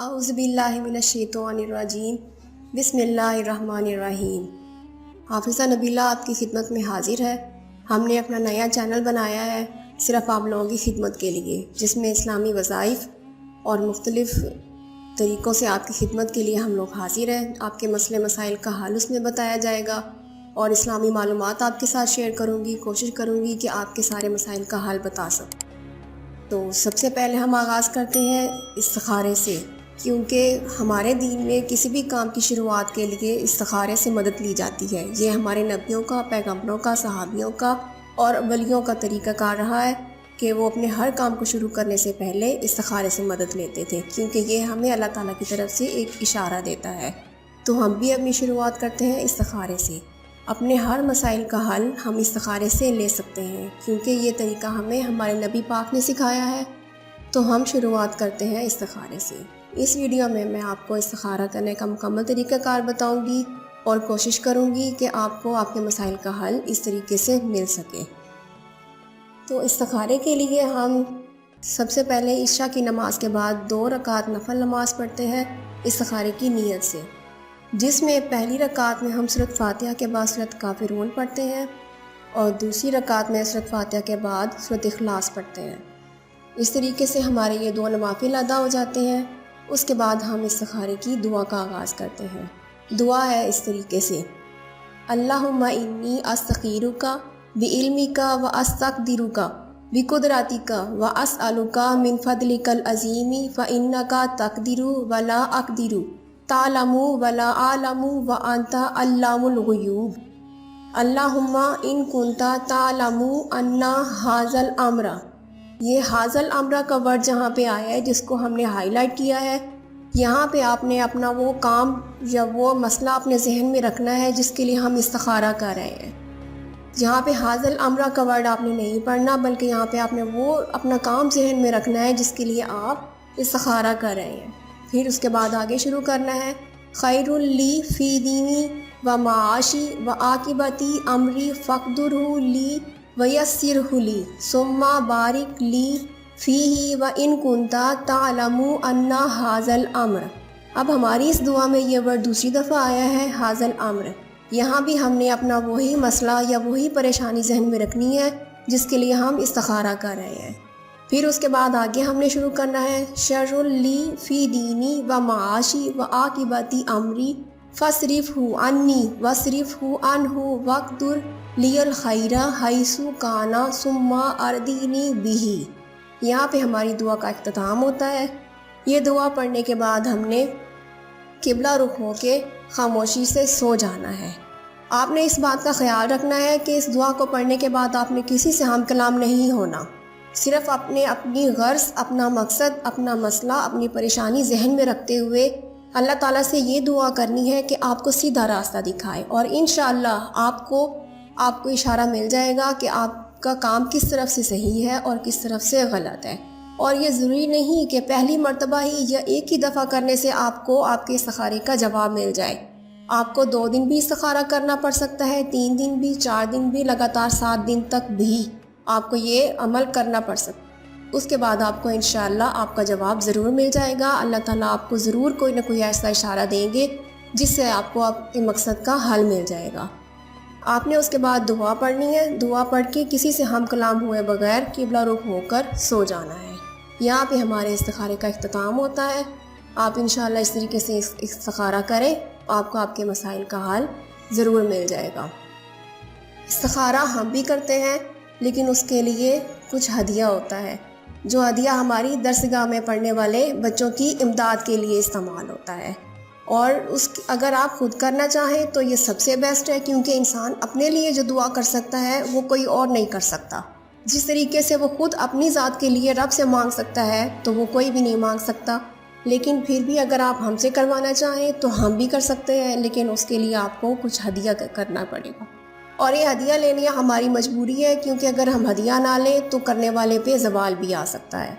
اعوذ باللہ من الشیطان الرجیم بسم اللہ الرحمن الرحیم۔ حافظہ نبیلہ آپ کی خدمت میں حاضر ہے۔ ہم نے اپنا نیا چینل بنایا ہے صرف آپ لوگوں کی خدمت کے لیے، جس میں اسلامی وظائف اور مختلف طریقوں سے آپ کی خدمت کے لیے ہم لوگ حاضر ہیں۔ آپ کے مسئلے مسائل کا حل اس میں بتایا جائے گا اور اسلامی معلومات آپ کے ساتھ شیئر کروں گی، کوشش کروں گی کہ آپ کے سارے مسائل کا حل بتا سکوں۔ تو سب سے پہلے ہم آغاز کرتے ہیں استخارے سے، کیونکہ ہمارے دین میں کسی بھی کام کی شروعات کے لیے استخارے سے مدد لی جاتی ہے۔ یہ ہمارے نبیوں کا، پیغمبروں کا، صحابیوں کا اور ولیوں کا طریقہ کار رہا ہے کہ وہ اپنے ہر کام کو شروع کرنے سے پہلے استخارے سے مدد لیتے تھے، کیونکہ یہ ہمیں اللہ تعالیٰ کی طرف سے ایک اشارہ دیتا ہے۔ تو ہم بھی اپنی شروعات کرتے ہیں استخارے سے۔ اپنے ہر مسائل کا حل ہم استخارے سے لے سکتے ہیں، کیونکہ یہ طریقہ ہمیں ہمارے نبی پاک نے سکھایا ہے۔ تو ہم شروعات کرتے ہیں استخارے سے۔ اس ویڈیو میں آپ کو استخارہ کرنے کا مکمل طریقہ کار بتاؤں گی اور کوشش کروں گی کہ آپ کو آپ کے مسائل کا حل اس طریقے سے مل سکے۔ تو استخارے کے لیے ہم سب سے پہلے عشاء کی نماز کے بعد 2 رکعت نفل نماز پڑھتے ہیں استخارے کی نیت سے، جس میں پہلی رکعت میں ہم سورۃ فاتحہ کے بعد سورۃ کافرون پڑھتے ہیں اور دوسری رکعت میں سورۃ فاتحہ کے بعد سورۃ اخلاص پڑھتے ہیں۔ اس طریقے سے ہمارے یہ 2 نوافل ادا ہو جاتے ہیں۔ اس کے بعد ہم استخارے کی دعا کا آغاز کرتے ہیں۔ دعا ہے اس طریقے سے: اللہم انی استخیرک بعلمک و استقدرک بقدرتک و اسألک من فضلک العظیم فانک تقدر ولا اقدر تعلم ولا اعلم وانت علام الغیوب۔ اللہم ان کنت تعلم ان ھذا الامر، یہ ھذا الامر کا ورڈ جہاں پہ آیا ہے، جس کو ہم نے ہائی لائٹ کیا ہے، یہاں پہ آپ نے اپنا وہ کام یا وہ مسئلہ اپنے ذہن میں رکھنا ہے جس کے لیے ہم استخارہ کر رہے ہیں۔ یہاں پہ ھذا الامر کا ورڈ آپ نے نہیں پڑھنا، بلکہ یہاں پہ آپ نے وہ اپنا کام ذہن میں رکھنا ہے جس کے لیے آپ استخارہ کر رہے ہیں۔ پھر اس کے بعد آگے شروع کرنا ہے: خیر لی فی دینی و معاشی و عاقبتی امری فاقدرہ لی ویسرہ لی ثم بارک لی فیہ و ان کنت تعلم ان ھذا الامر۔ اب ہماری اس دعا میں یہ ورڈ دوسری دفعہ آیا ہے ھذا الامر۔ یہاں بھی ہم نے اپنا وہی مسئلہ یا وہی پریشانی ذہن میں رکھنی ہے جس کے لیے ہم استخارہ کر رہے ہیں۔ پھر اس کے بعد آگے ہم نے شروع کرنا ہے: شر لی فی دینی و معاشی و عاقبتی امری فاصرفہ عنی واصرفہ عنہ واقدر لی الخیر حیث کان ثم اردنی بہ۔ یہاں پہ ہماری دعا کا اختتام ہوتا ہے۔ یہ دعا پڑھنے کے بعد ہم نے قبلہ رخ ہو کے خاموشی سے سو جانا ہے۔ آپ نے اس بات کا خیال رکھنا ہے کہ اس دعا کو پڑھنے کے بعد آپ نے کسی سے ہم کلام نہیں ہونا، صرف اپنی غرض، اپنا مقصد، اپنا مسئلہ، اپنی پریشانی ذہن میں رکھتے ہوئے اللہ تعالیٰ سے یہ دعا کرنی ہے کہ آپ کو سیدھا راستہ دکھائے، اور انشاءاللہ آپ کو اشارہ مل جائے گا کہ آپ کا کام کس طرف سے صحیح ہے اور کس طرف سے غلط ہے۔ اور یہ ضروری نہیں کہ پہلی مرتبہ ہی یا ایک ہی دفعہ کرنے سے آپ کو آپ کے استخارے کا جواب مل جائے۔ آپ کو 2 دن بھی استخارہ کرنا پڑ سکتا ہے، 3 دن بھی، 4 دن بھی، لگاتار 7 دن تک بھی آپ کو یہ عمل کرنا پڑ سکتا ہے۔ اس کے بعد آپ کو انشاءاللہ آپ کا جواب ضرور مل جائے گا۔ اللہ تعالیٰ آپ کو ضرور کوئی نہ کوئی ایسا اشارہ دیں گے جس سے آپ کو آپ کے مقصد کا حل مل جائے گا۔ آپ نے اس کے بعد دعا پڑھنی ہے۔ دعا پڑھ کے کسی سے ہم کلام ہوئے بغیر قبلہ رخ ہو کر سو جانا ہے۔ یہاں پہ ہمارے استخارے کا اختتام ہوتا ہے۔ آپ انشاءاللہ اس طریقے سے استخارہ کریں، آپ کو آپ کے مسائل کا حل ضرور مل جائے گا۔ استخارہ ہم بھی کرتے ہیں، لیکن اس کے لیے کچھ ہدیہ ہوتا ہے، جو ہدیہ ہماری درسگاہ میں پڑھنے والے بچوں کی امداد کے لیے استعمال ہوتا ہے۔ اور اگر آپ خود کرنا چاہیں تو یہ سب سے بیسٹ ہے، کیونکہ انسان اپنے لیے جو دعا کر سکتا ہے وہ کوئی اور نہیں کر سکتا۔ جس طریقے سے وہ خود اپنی ذات کے لیے رب سے مانگ سکتا ہے تو وہ کوئی بھی نہیں مانگ سکتا۔ لیکن پھر بھی اگر آپ ہم سے کروانا چاہیں تو ہم بھی کر سکتے ہیں، لیکن اس کے لیے آپ کو کچھ ہدیہ کرنا پڑے گا، اور یہ ہدیہ لینی ہماری مجبوری ہے، کیونکہ اگر ہم ہدیہ نہ لیں تو کرنے والے پہ زوال بھی آ سکتا ہے۔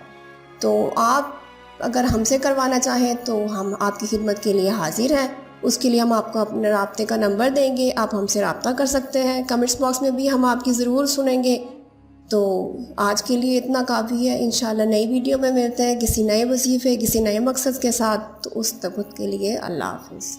تو آپ اگر ہم سے کروانا چاہیں تو ہم آپ کی خدمت کے لیے حاضر ہیں۔ اس کے لیے ہم آپ کو اپنے رابطے کا نمبر دیں گے، آپ ہم سے رابطہ کر سکتے ہیں۔ کمنٹس باکس میں بھی ہم آپ کی ضرور سنیں گے تو آج کے لیے اتنا کافی ہے، انشاءاللہ نئی ویڈیو میں ملتے ہیں کسی نئے وظیفے کسی نئے مقصد کے ساتھ، تو اس وقت کے لیے اللہ حافظ۔